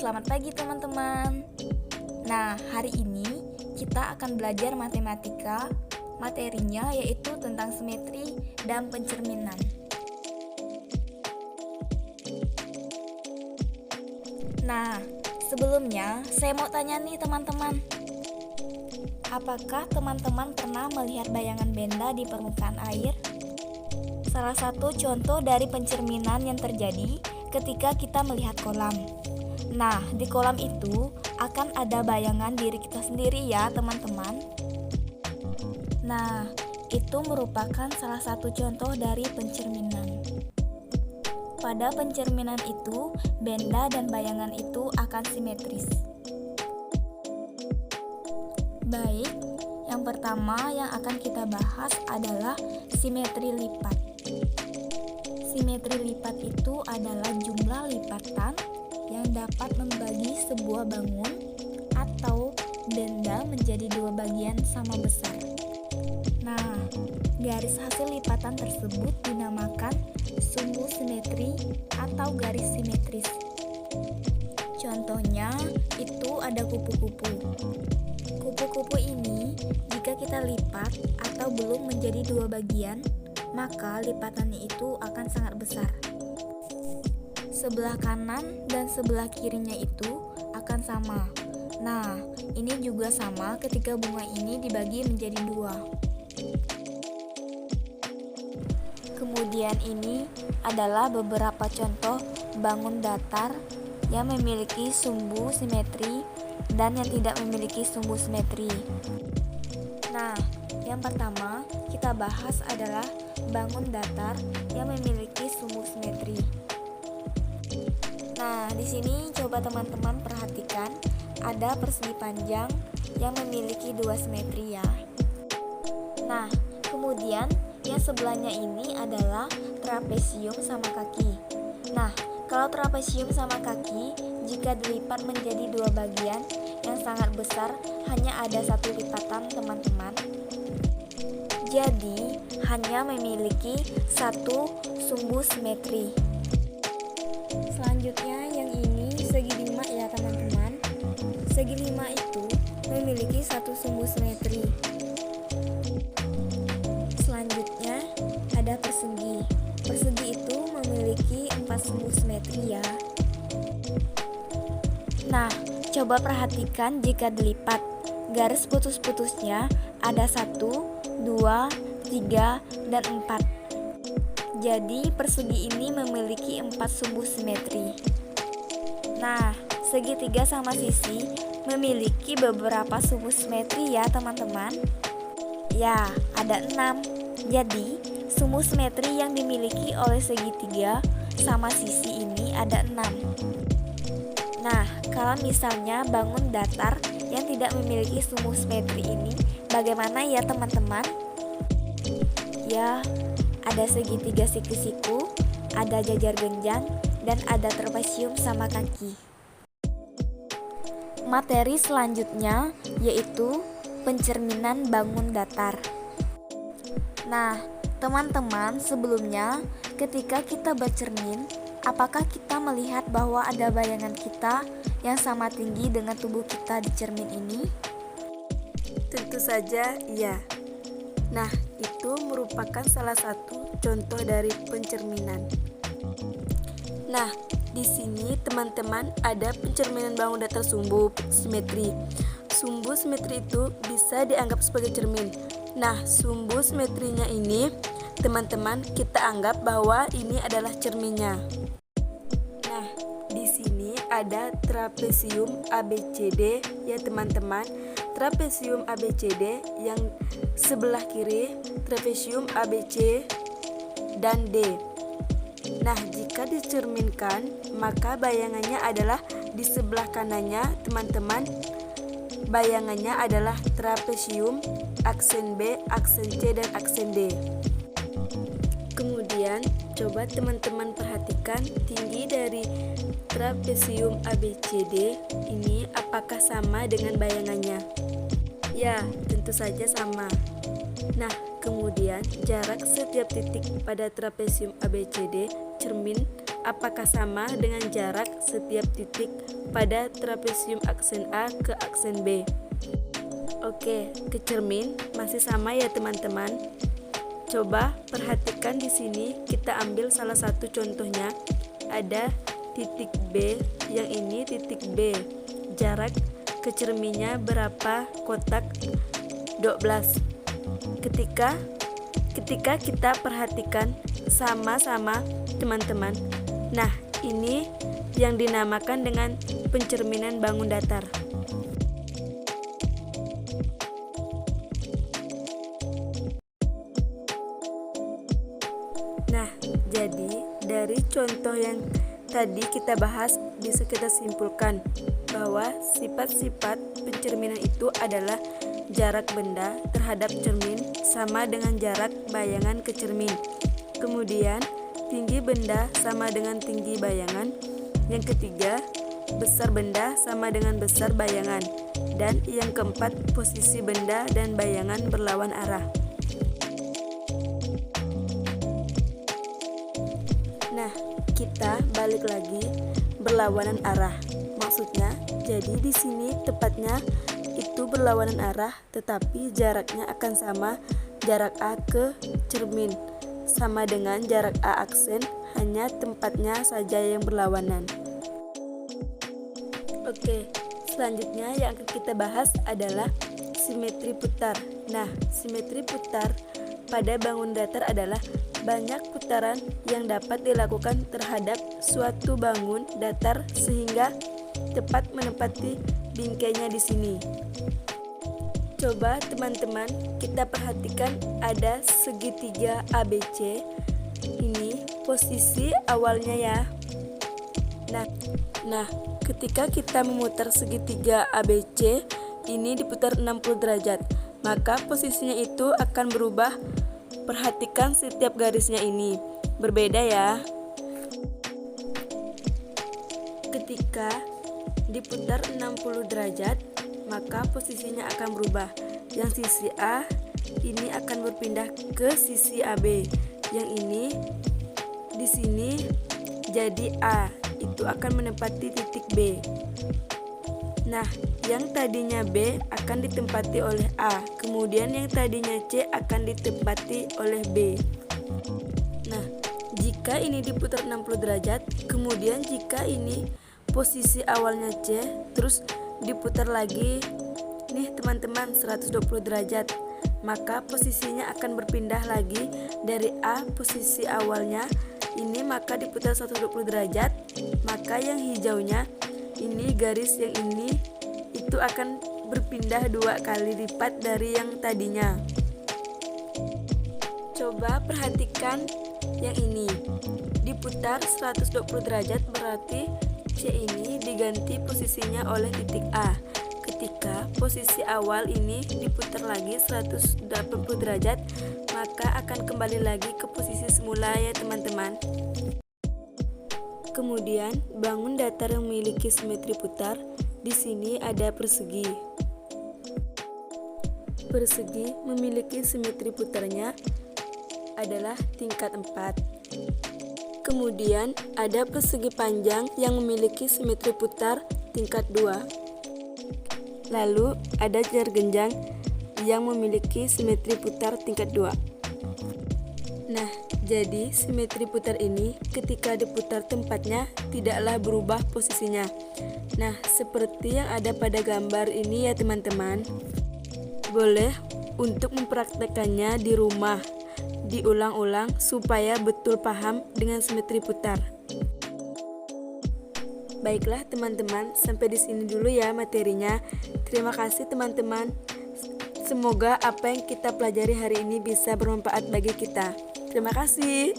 selamat pagi teman-teman. Nah, hari ini kita akan belajar matematika. Materinya yaitu tentang simetri dan pencerminan. Nah, sebelumnya saya mau tanya nih teman-teman. Apakah teman-teman pernah melihat bayangan benda di permukaan air? Salah satu contoh dari pencerminan yang terjadi ketika kita melihat kolam. Nah, di kolam itu akan ada bayangan diri kita sendiri ya, teman-teman. Nah, itu merupakan salah satu contoh dari pencerminan. Pada pencerminan itu, benda dan bayangan itu akan simetris. Baik, yang pertama yang akan kita bahas adalah simetri lipat. Simetri lipat itu adalah jumlah lipatan yang dapat membagi sebuah bangun atau benda menjadi dua bagian sama besar. Nah, garis hasil lipatan tersebut dinamakan sumbu simetri atau garis simetris. Contohnya itu ada kupu-kupu. Kupu-kupu ini jika kita lipat atau belum menjadi dua bagian, maka lipatannya itu akan sangat besar. Sebelah kanan dan sebelah kirinya itu akan sama. Nah, ini juga sama ketika bunga ini dibagi menjadi dua. Kemudian ini adalah beberapa contoh bangun datar yang memiliki sumbu simetri dan yang tidak memiliki sumbu simetri. Nah, yang pertama kita bahas adalah bangun datar yang memiliki sumbu simetri. Nah, di sini coba teman-teman perhatikan ada persegi panjang yang memiliki dua simetri ya. Nah, kemudian yang sebelahnya ini adalah trapesium sama kaki. Nah, kalau trapesium sama kaki jika dilipat menjadi dua bagian yang sangat besar hanya ada satu lipatan teman-teman. Jadi hanya memiliki satu sumbu simetri. Selanjutnya yang ini segi 5 ya teman-teman. Segi 5 itu memiliki satu sumbu simetri. Selanjutnya ada persegi. Persegi itu memiliki 4 sumbu simetri ya. Nah, coba perhatikan jika dilipat. Garis putus-putusnya ada 1, 2, 3, dan 4. Jadi persegi ini memiliki 4 sumbu simetri. Nah, segitiga sama sisi memiliki beberapa sumbu simetri ya teman-teman. Ya, ada 6. Jadi, sumbu simetri yang dimiliki oleh segitiga sama sisi ini ada 6. Nah, kalau misalnya bangun datar yang tidak memiliki sumbu simetri ini, bagaimana ya teman-teman? Ya, ada segitiga siku-siku, ada jajar genjang, dan ada trapesium sama kaki. Materi selanjutnya yaitu pencerminan bangun datar. Nah, teman-teman, sebelumnya ketika kita bercermin, apakah kita melihat bahwa ada bayangan kita yang sama tinggi dengan tubuh kita di cermin ini? Tentu saja iya. Nah, itu merupakan salah satu contoh dari pencerminan. Nah, di sini teman-teman ada pencerminan bangun datar sumbu simetri. Sumbu simetri itu bisa dianggap sebagai cermin. Nah, sumbu simetrinya ini teman-teman kita anggap bahwa ini adalah cerminnya. Nah, di sini ada trapesium ABCD ya teman-teman. Trapesium ABCD yang sebelah kiri trapesium ABC dan D. Nah, jika dicerminkan maka bayangannya adalah di sebelah kanannya teman-teman. Bayangannya adalah trapesium, aksen B, aksen C, dan aksen D. Kemudian coba teman-teman perhatikan tinggi dari trapesium ABCD ini apakah sama dengan bayangannya? Ya, tentu saja sama. Nah, kemudian jarak setiap titik pada trapesium ABCD cermin apakah sama dengan jarak setiap titik pada trapesium aksen A ke aksen B? Oke, ke cermin masih sama ya teman-teman. Coba perhatikan di sini, kita ambil salah satu contohnya. Ada titik B, yang ini titik B. Jarak ke cerminnya berapa? Kotak 12. Ketika kita perhatikan sama-sama teman-teman. Nah, ini yang dinamakan dengan pencerminan bangun datar. Nah, jadi dari contoh yang tadi kita bahas bisa kita simpulkan bahwa sifat-sifat pencerminan itu adalah jarak benda terhadap cermin sama dengan jarak bayangan ke cermin. Kemudian, tinggi benda sama dengan tinggi bayangan. Yang ketiga, besar benda sama dengan besar bayangan. Dan yang keempat, posisi benda dan bayangan berlawan arah. Nah, kita balik lagi berlawanan arah. Maksudnya, jadi di sini tepatnya itu berlawanan arah, tetapi jaraknya akan sama, jarak A ke cermin sama dengan jarak A aksen, hanya tempatnya saja yang berlawanan. Oke, selanjutnya yang akan kita bahas adalah simetri putar. Nah, simetri putar pada bangun datar adalah banyak putaran yang dapat dilakukan terhadap suatu bangun datar sehingga tepat menempati bingkainya di sini. Coba teman-teman kita perhatikan ada segitiga ABC. Ini posisi awalnya ya. Nah, ketika kita memutar segitiga ABC, ini diputar 60 derajat, maka posisinya itu akan berubah. Perhatikan setiap garisnya ini berbeda ya. Ketika diputar 60 derajat, maka posisinya akan berubah. Yang sisi A ini akan berpindah ke sisi AB. Yang ini di sini jadi A, itu akan menempati titik B. Nah, yang tadinya B akan ditempati oleh A, kemudian yang tadinya C akan ditempati oleh B. Nah, jika ini diputar 60 derajat, kemudian jika ini posisi awalnya C, terus diputar lagi nih teman-teman 120 derajat, maka posisinya akan berpindah lagi dari A posisi awalnya ini, maka diputar 120 derajat, maka yang hijaunya ini garis yang ini itu akan berpindah 2 kali lipat dari yang tadinya. Coba perhatikan yang ini diputar 120 derajat, berarti C ini diganti posisinya oleh titik A. Ketika posisi awal ini diputar lagi 180 derajat, maka akan kembali lagi ke posisi semula ya teman-teman. Kemudian bangun datar yang memiliki simetri putar, di sini ada persegi. Persegi memiliki simetri putarnya adalah tingkat 4. Kemudian ada persegi panjang yang memiliki simetri putar tingkat 2. Lalu ada jargenjang yang memiliki simetri putar tingkat 2. Nah, jadi simetri putar ini ketika diputar tempatnya tidaklah berubah posisinya. Nah, seperti yang ada pada gambar ini ya teman-teman. Boleh untuk mempraktekannya di rumah, diulang-ulang supaya betul paham dengan simetri putar. Baiklah teman-teman, sampai di sini dulu ya materinya. Terima kasih teman-teman. Semoga apa yang kita pelajari hari ini bisa bermanfaat bagi kita. Terima kasih.